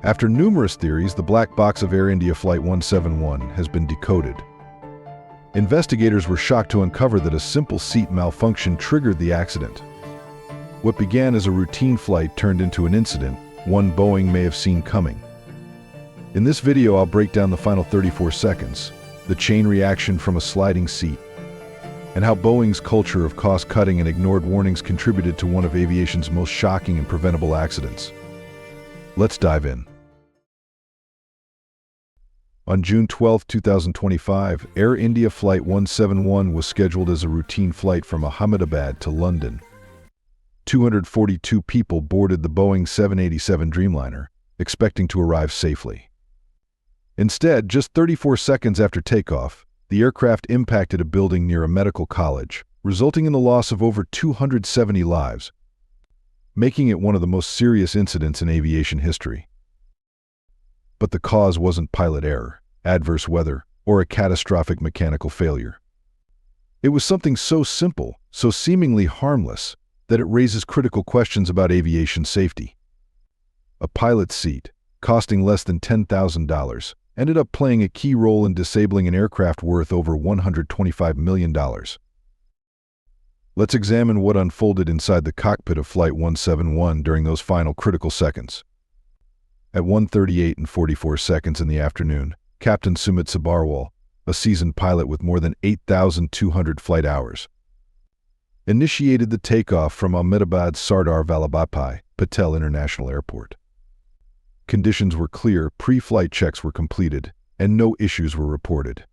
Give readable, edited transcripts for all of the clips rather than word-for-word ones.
After numerous theories, the black box of Air India Flight 171 has been decoded. Investigators were shocked to uncover that a simple seat malfunction triggered the accident. What began as a routine flight turned into an incident one Boeing may have seen coming. In this video, I'll break down the final 34 seconds, the chain reaction from a sliding seat, and how Boeing's culture of cost-cutting and ignored warnings contributed to one of aviation's most shocking and preventable accidents. Let's dive in. On June 12, 2025, Air India Flight 171 was scheduled as a routine flight from Ahmedabad to London. 242 people boarded the Boeing 787 Dreamliner, expecting to arrive safely. Instead, just 34 seconds after takeoff, the aircraft impacted a building near a medical college, resulting in the loss of over 270 lives, making it one of the most serious incidents in aviation history. But the cause wasn't pilot error, adverse weather, or a catastrophic mechanical failure. It was something so simple, so seemingly harmless, that it raises critical questions about aviation safety. A pilot's seat, costing less than $10,000, ended up playing a key role in disabling an aircraft worth over $125 million. Let's examine what unfolded inside the cockpit of Flight 171 during those final critical seconds. At 1:38 and 44 seconds in the afternoon, Captain Sumit Sabharwal, a seasoned pilot with more than 8,200 flight hours, initiated the takeoff from Ahmedabad's Sardar Vallabhbhai Patel International Airport. Conditions were clear, pre-flight checks were completed, and no issues were reported.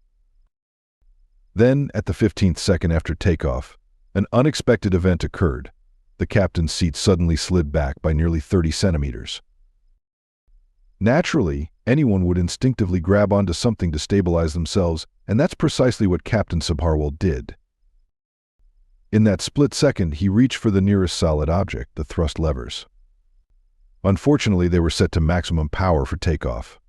Then, at the 15th second after takeoff, an unexpected event occurred. The captain's seat suddenly slid back by nearly 30 centimeters. Naturally, anyone would instinctively grab onto something to stabilize themselves, and that's precisely what Captain Sabharwal did. In that split second, he reached for the nearest solid object, the thrust levers. Unfortunately, they were set to maximum power for takeoff.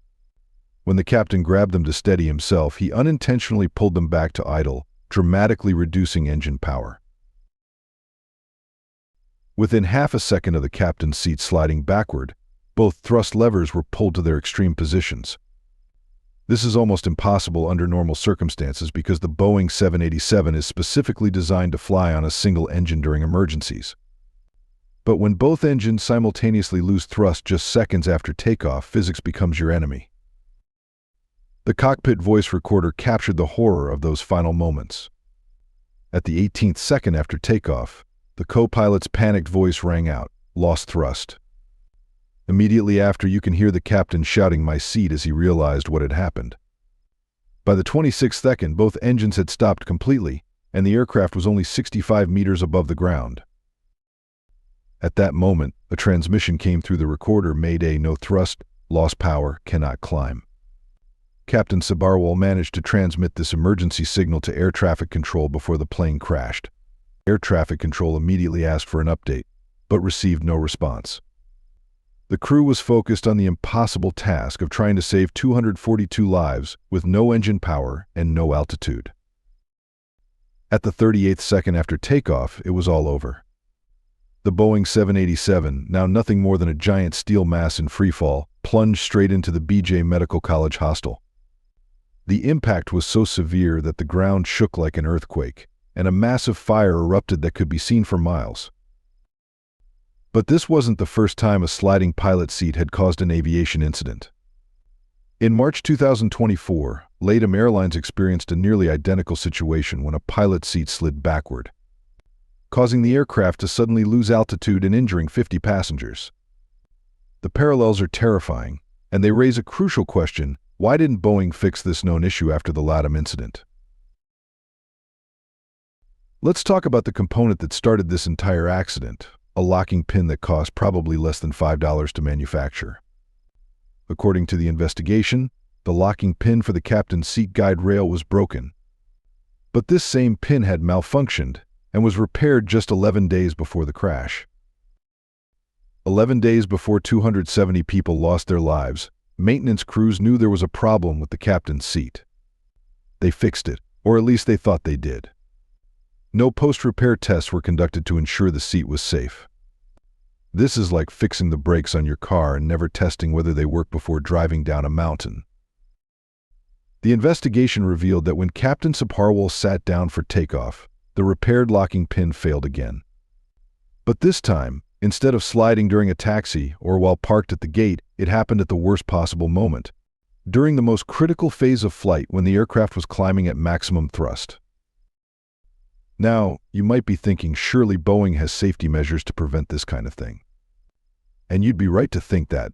When the captain grabbed them to steady himself, he unintentionally pulled them back to idle, dramatically reducing engine power. Within half a second of the captain's seat sliding backward, both thrust levers were pulled to their extreme positions. This is almost impossible under normal circumstances because the Boeing 787 is specifically designed to fly on a single engine during emergencies. But when both engines simultaneously lose thrust just seconds after takeoff, physics becomes your enemy. The cockpit voice recorder captured the horror of those final moments. At the 18th second after takeoff, the co-pilot's panicked voice rang out, "Lost thrust." Immediately after, you can hear the captain shouting "my seat" as he realized what had happened. By the 26th second, both engines had stopped completely, and the aircraft was only 65 meters above the ground. At that moment, a transmission came through the recorder: "Mayday, no thrust, lost power, cannot climb." Captain Sabharwal managed to transmit this emergency signal to air traffic control before the plane crashed. Air traffic control immediately asked for an update, but received no response. The crew was focused on the impossible task of trying to save 242 lives with no engine power and no altitude. At the 38th second after takeoff, it was all over. The Boeing 787, now nothing more than a giant steel mass in freefall, plunged straight into the BJ Medical College hostel. The impact was so severe that the ground shook like an earthquake, and a massive fire erupted that could be seen for miles. But this wasn't the first time a sliding pilot seat had caused an aviation incident. In March 2024, LATAM Airlines experienced a nearly identical situation when a pilot seat slid backward, causing the aircraft to suddenly lose altitude and injuring 50 passengers. The parallels are terrifying, and they raise a crucial question: why didn't Boeing fix this known issue after the LATAM incident? Let's talk about the component that started this entire accident: a locking pin that cost probably less than $5 to manufacture. According to the investigation, the locking pin for the captain's seat guide rail was broken. But this same pin had malfunctioned and was repaired just 11 days before the crash. 11 days before 270 people lost their lives, maintenance crews knew there was a problem with the captain's seat. They fixed it, or at least they thought they did. No post-repair tests were conducted to ensure the seat was safe. This is like fixing the brakes on your car and never testing whether they work before driving down a mountain. The investigation revealed that when Captain Saparwal sat down for takeoff, the repaired locking pin failed again. But this time, instead of sliding during a taxi or while parked at the gate, it happened at the worst possible moment, during the most critical phase of flight when the aircraft was climbing at maximum thrust. Now, you might be thinking, surely Boeing has safety measures to prevent this kind of thing. And you'd be right to think that,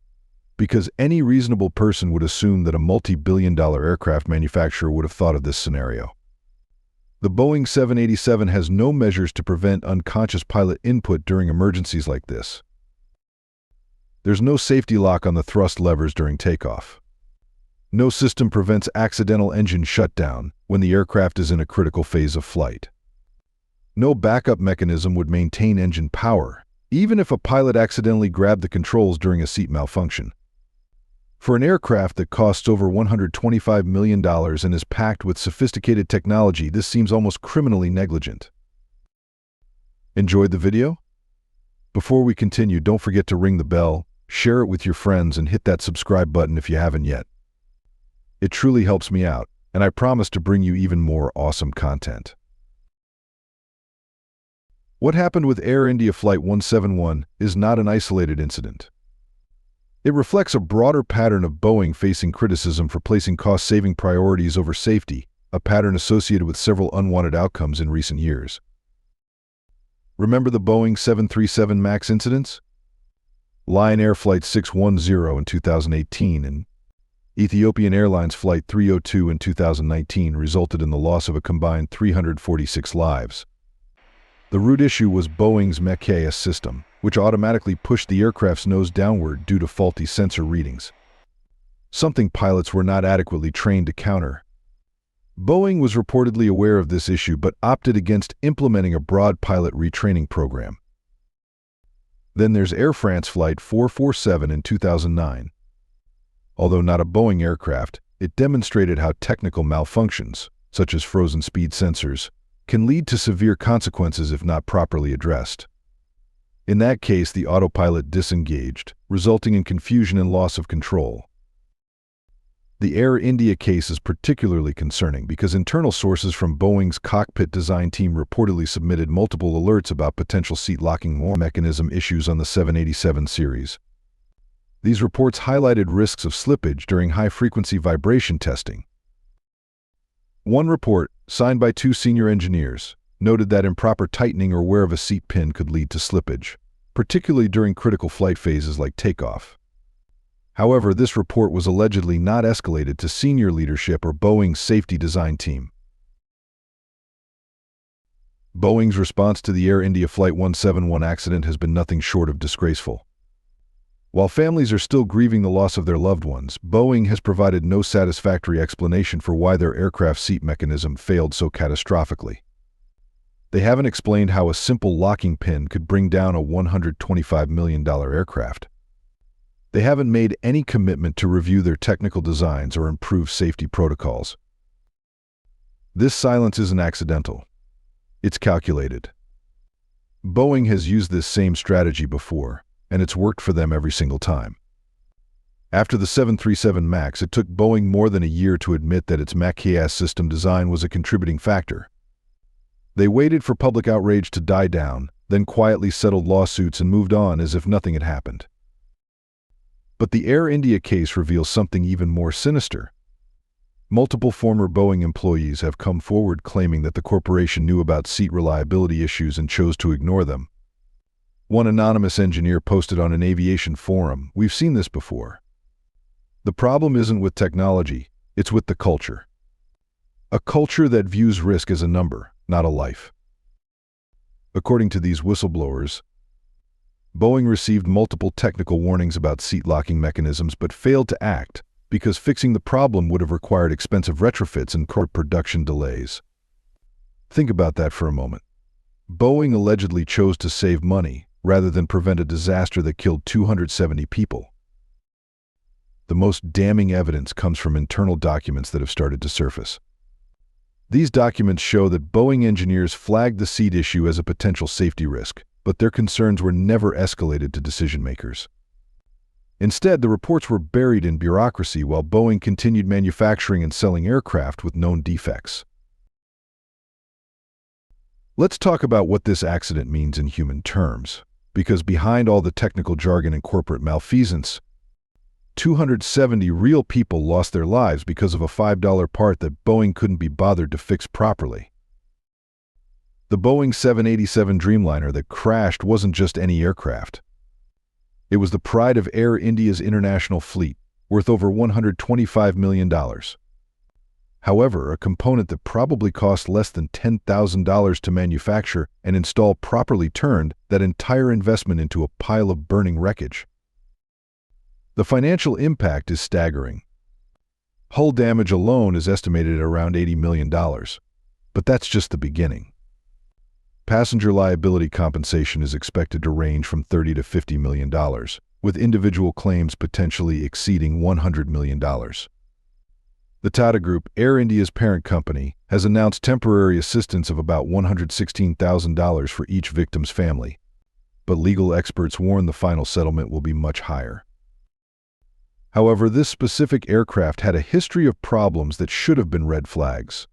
because any reasonable person would assume that a multi-billion-dollar aircraft manufacturer would have thought of this scenario. The Boeing 787 has no measures to prevent unconscious pilot input during emergencies like this. There's no safety lock on the thrust levers during takeoff. No system prevents accidental engine shutdown when the aircraft is in a critical phase of flight. No backup mechanism would maintain engine power, even if a pilot accidentally grabbed the controls during a seat malfunction. For an aircraft that costs over $125 million and is packed with sophisticated technology, this seems almost criminally negligent. Enjoyed the video? Before we continue, don't forget to ring the bell, share it with your friends, and hit that subscribe button if you haven't yet. It truly helps me out, and I promise to bring you even more awesome content. What happened with Air India Flight 171 is not an isolated incident. It reflects a broader pattern of Boeing facing criticism for placing cost-saving priorities over safety, a pattern associated with several unwanted outcomes in recent years. Remember the Boeing 737 MAX incidents? Lion Air Flight 610 in 2018 and Ethiopian Airlines Flight 302 in 2019 resulted in the loss of a combined 346 lives. The root issue was Boeing's MECAS system, which automatically pushed the aircraft's nose downward due to faulty sensor readings, something pilots were not adequately trained to counter. Boeing was reportedly aware of this issue but opted against implementing a broad pilot retraining program. Then there's Air France Flight 447 in 2009. Although not a Boeing aircraft, it demonstrated how technical malfunctions, such as frozen speed sensors, can lead to severe consequences if not properly addressed. In that case, the autopilot disengaged, resulting in confusion and loss of control. The Air India case is particularly concerning because internal sources from Boeing's cockpit design team reportedly submitted multiple alerts about potential seat locking mechanism issues on the 787 series. These reports highlighted risks of slippage during high-frequency vibration testing. One report, signed by 2 senior engineers, noted that improper tightening or wear of a seat pin could lead to slippage, particularly during critical flight phases like takeoff. However, this report was allegedly not escalated to senior leadership or Boeing's safety design team. Boeing's response to the Air India Flight 171 accident has been nothing short of disgraceful. While families are still grieving the loss of their loved ones, Boeing has provided no satisfactory explanation for why their aircraft seat mechanism failed so catastrophically. They haven't explained how a simple locking pin could bring down a $125 million aircraft. They haven't made any commitment to review their technical designs or improve safety protocols. This silence isn't accidental. It's calculated. Boeing has used this same strategy before, and it's worked for them every single time. After the 737 MAX, it took Boeing more than a year to admit that its MECAS system design was a contributing factor. They waited for public outrage to die down, then quietly settled lawsuits and moved on as if nothing had happened. But the Air India case reveals something even more sinister. Multiple former Boeing employees have come forward claiming that the corporation knew about seat reliability issues and chose to ignore them. One anonymous engineer posted on an aviation forum, "We've seen this before. The problem isn't with technology, it's with the culture. A culture that views risk as a number, not a life." According to these whistleblowers, Boeing received multiple technical warnings about seat locking mechanisms but failed to act because fixing the problem would have required expensive retrofits and production delays. Think about that for a moment. Boeing allegedly chose to save money rather than prevent a disaster that killed 270 people. The most damning evidence comes from internal documents that have started to surface. These documents show that Boeing engineers flagged the seat issue as a potential safety risk, but their concerns were never escalated to decision-makers. Instead, the reports were buried in bureaucracy while Boeing continued manufacturing and selling aircraft with known defects. Let's talk about what this accident means in human terms, because behind all the technical jargon and corporate malfeasance, 270 real people lost their lives because of a $5 part that Boeing couldn't be bothered to fix properly. The Boeing 787 Dreamliner that crashed wasn't just any aircraft. It was the pride of Air India's international fleet, worth over $125 million. However, a component that probably cost less than $10,000 to manufacture and install properly turned that entire investment into a pile of burning wreckage. The financial impact is staggering. Hull damage alone is estimated at around $80 million, but that's just the beginning. Passenger liability compensation is expected to range from $30 to $50 million, with individual claims potentially exceeding $100 million. The Tata Group, Air India's parent company, has announced temporary assistance of about $116,000 for each victim's family, but legal experts warn the final settlement will be much higher. However, this specific aircraft had a history of problems that should have been red flags.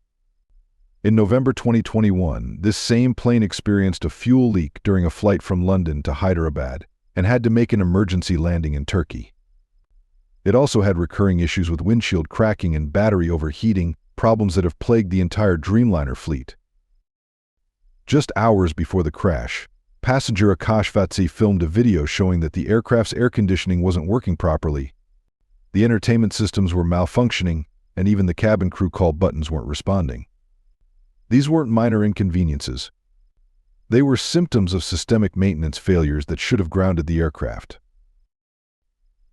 In November 2021, this same plane experienced a fuel leak during a flight from London to Hyderabad and had to make an emergency landing in Turkey. It also had recurring issues with windshield cracking and battery overheating, problems that have plagued the entire Dreamliner fleet. Just hours before the crash, passenger Akash Vatsi filmed a video showing that the aircraft's air conditioning wasn't working properly, the entertainment systems were malfunctioning, and even the cabin crew call buttons weren't responding. These weren't minor inconveniences. They were symptoms of systemic maintenance failures that should have grounded the aircraft.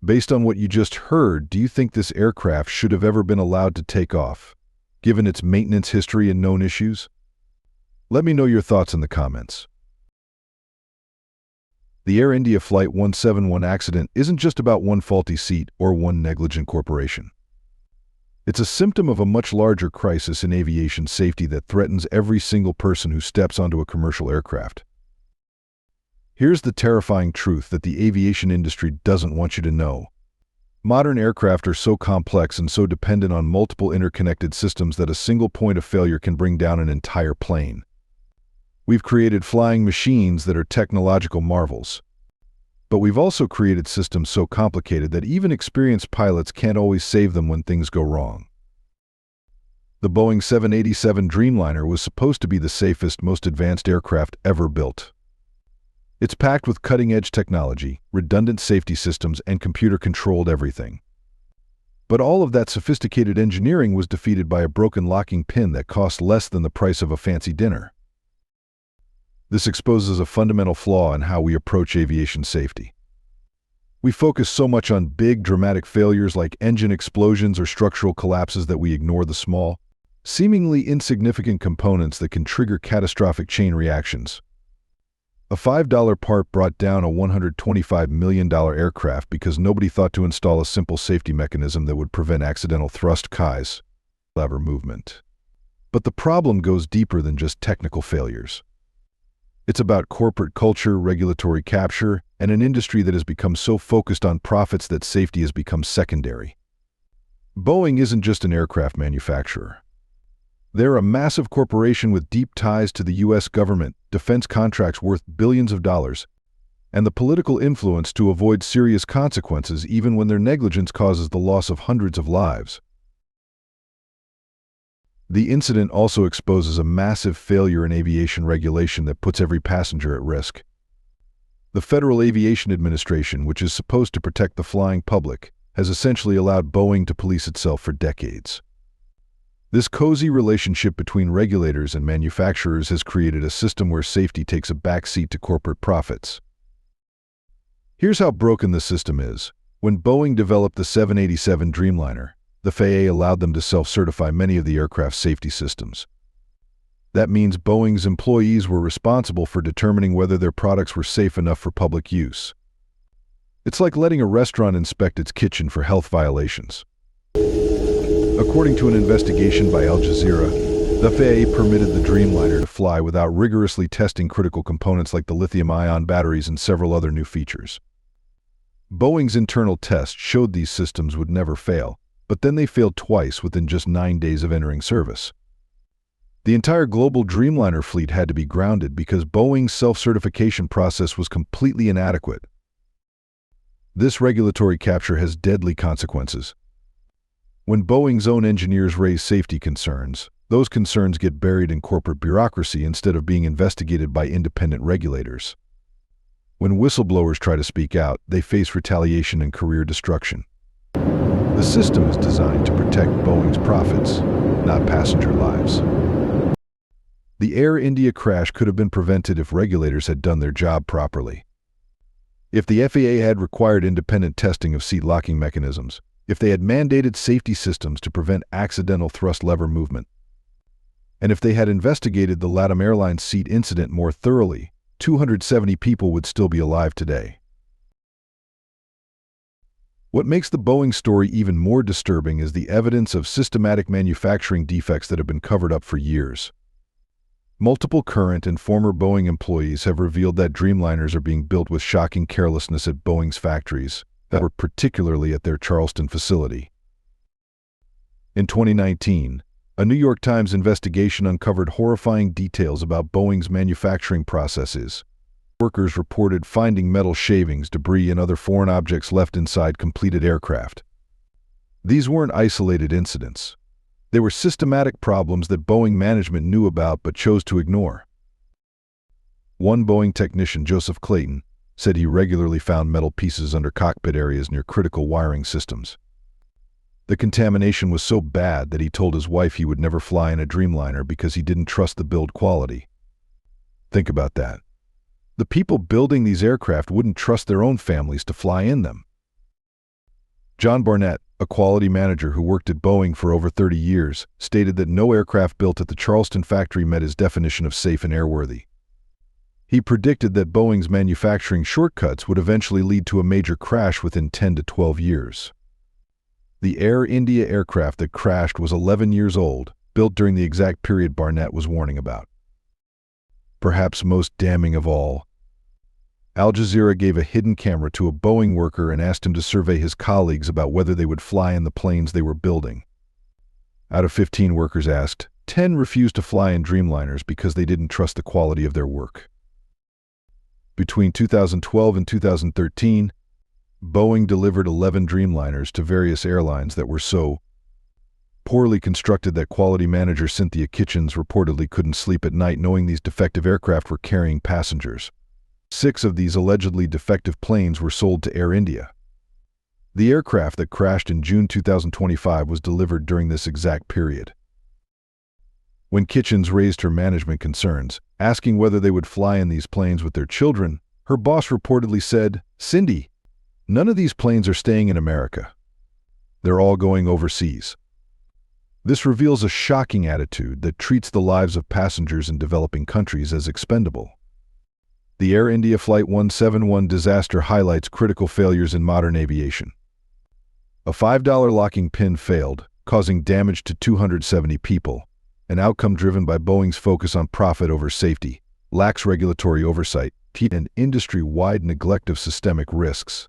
Based on what you just heard, do you think this aircraft should have ever been allowed to take off, given its maintenance history and known issues? Let me know your thoughts in the comments. The Air India Flight 171 accident isn't just about one faulty seat or one negligent corporation. It's a symptom of a much larger crisis in aviation safety that threatens every single person who steps onto a commercial aircraft. Here's the terrifying truth that the aviation industry doesn't want you to know. Modern aircraft are so complex and so dependent on multiple interconnected systems that a single point of failure can bring down an entire plane. We've created flying machines that are technological marvels. But we've also created systems so complicated that even experienced pilots can't always save them when things go wrong. The Boeing 787 Dreamliner was supposed to be the safest, most advanced aircraft ever built. It's packed with cutting-edge technology, redundant safety systems, and computer-controlled everything. But all of that sophisticated engineering was defeated by a broken locking pin that cost less than the price of a fancy dinner. This exposes a fundamental flaw in how we approach aviation safety. We focus so much on big, dramatic failures like engine explosions or structural collapses that we ignore the small, seemingly insignificant components that can trigger catastrophic chain reactions. A $5 part brought down a $125 million aircraft because nobody thought to install a simple safety mechanism that would prevent accidental thrust lever movement. But the problem goes deeper than just technical failures. It's about corporate culture, regulatory capture, and an industry that has become so focused on profits that safety has become secondary. Boeing isn't just an aircraft manufacturer. They're a massive corporation with deep ties to the U.S. government, defense contracts worth billions of dollars, and the political influence to avoid serious consequences even when their negligence causes the loss of hundreds of lives. The incident also exposes a massive failure in aviation regulation that puts every passenger at risk. The Federal Aviation Administration, which is supposed to protect the flying public, has essentially allowed Boeing to police itself for decades. This cozy relationship between regulators and manufacturers has created a system where safety takes a backseat to corporate profits. Here's how broken the system is. When Boeing developed the 787 Dreamliner, the FAA allowed them to self-certify many of the aircraft's safety systems. That means Boeing's employees were responsible for determining whether their products were safe enough for public use. It's like letting a restaurant inspect its kitchen for health violations. According to an investigation by Al Jazeera, The FAA permitted the Dreamliner to fly without rigorously testing critical components like the lithium-ion batteries and several other new features. Boeing's internal tests showed these systems would never fail, but then they failed twice within just 9 days of entering service. The entire global Dreamliner fleet had to be grounded because Boeing's self-certification process was completely inadequate. This regulatory capture has deadly consequences. When Boeing's own engineers raise safety concerns, those concerns get buried in corporate bureaucracy instead of being investigated by independent regulators. When whistleblowers try to speak out, they face retaliation and career destruction. The system is designed to protect Boeing's profits, not passenger lives. The Air India crash could have been prevented if regulators had done their job properly. If the FAA had required independent testing of seat locking mechanisms, if they had mandated safety systems to prevent accidental thrust lever movement, and if they had investigated the LATAM Airlines seat incident more thoroughly, 270 people would still be alive today. What makes the Boeing story even more disturbing is the evidence of systematic manufacturing defects that have been covered up for years. Multiple current and former Boeing employees have revealed that Dreamliners are being built with shocking carelessness at Boeing's factories, that were particularly at their Charleston facility. In 2019, a New York Times investigation uncovered horrifying details about Boeing's manufacturing processes. Workers reported finding metal shavings, debris, and other foreign objects left inside completed aircraft. These weren't isolated incidents. They were systematic problems that Boeing management knew about but chose to ignore. One Boeing technician, Joseph Clayton, said he regularly found metal pieces under cockpit areas near critical wiring systems. The contamination was so bad that he told his wife he would never fly in a Dreamliner because he didn't trust the build quality. Think about that. The people building these aircraft wouldn't trust their own families to fly in them. John Barnett, a quality manager who worked at Boeing for over 30 years, stated that no aircraft built at the Charleston factory met his definition of safe and airworthy. He predicted that Boeing's manufacturing shortcuts would eventually lead to a major crash within 10 to 12 years. The Air India aircraft that crashed was 11 years old, built during the exact period Barnett was warning about. Perhaps most damning of all, Al Jazeera gave a hidden camera to a Boeing worker and asked him to survey his colleagues about whether they would fly in the planes they were building. Out of 15 workers asked, 10 refused to fly in Dreamliners because they didn't trust the quality of their work. Between 2012 and 2013, Boeing delivered 11 Dreamliners to various airlines that were so poorly constructed that quality manager Cynthia Kitchens reportedly couldn't sleep at night knowing these defective aircraft were carrying passengers. 6 of these allegedly defective planes were sold to Air India. The aircraft that crashed in June 2025 was delivered during this exact period. When Kitchens raised her management concerns, asking whether they would fly in these planes with their children, her boss reportedly said, "Cindy, none of these planes are staying in America. They're all going overseas." This reveals a shocking attitude that treats the lives of passengers in developing countries as expendable. The Air India Flight 171 disaster highlights critical failures in modern aviation. A $5 locking pin failed, causing damage to 270 people, an outcome driven by Boeing's focus on profit over safety, lax regulatory oversight, and industry-wide neglect of systemic risks.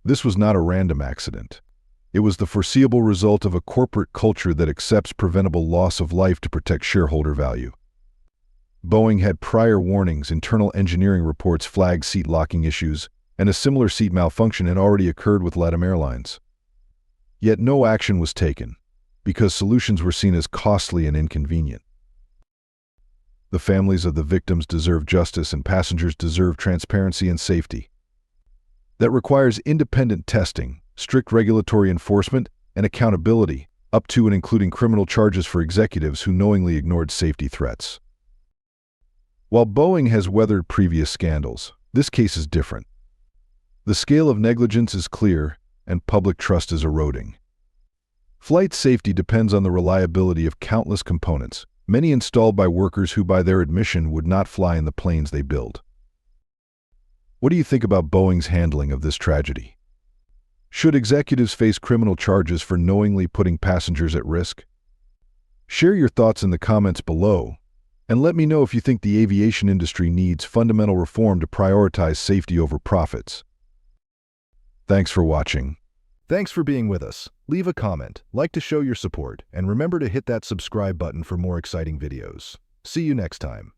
This was not a random accident. It was the foreseeable result of a corporate culture that accepts preventable loss of life to protect shareholder value. Boeing had prior warnings, internal engineering reports flagged seat locking issues, and a similar seat malfunction had already occurred with LATAM Airlines. Yet no action was taken, because solutions were seen as costly and inconvenient. The families of the victims deserve justice and passengers deserve transparency and safety. That requires independent testing, strict regulatory enforcement, and accountability, up to and including criminal charges for executives who knowingly ignored safety threats. While Boeing has weathered previous scandals, this case is different. The scale of negligence is clear, and public trust is eroding. Flight safety depends on the reliability of countless components, many installed by workers who, by their admission, would not fly in the planes they build. What do you think about Boeing's handling of this tragedy? Should executives face criminal charges for knowingly putting passengers at risk? Share your thoughts in the comments below, and let me know if you think the aviation industry needs fundamental reform to prioritize safety over profits. Thanks for watching. Thanks for being with us. Leave a comment, like to show your support, and remember to hit that subscribe button for more exciting videos. See you next time.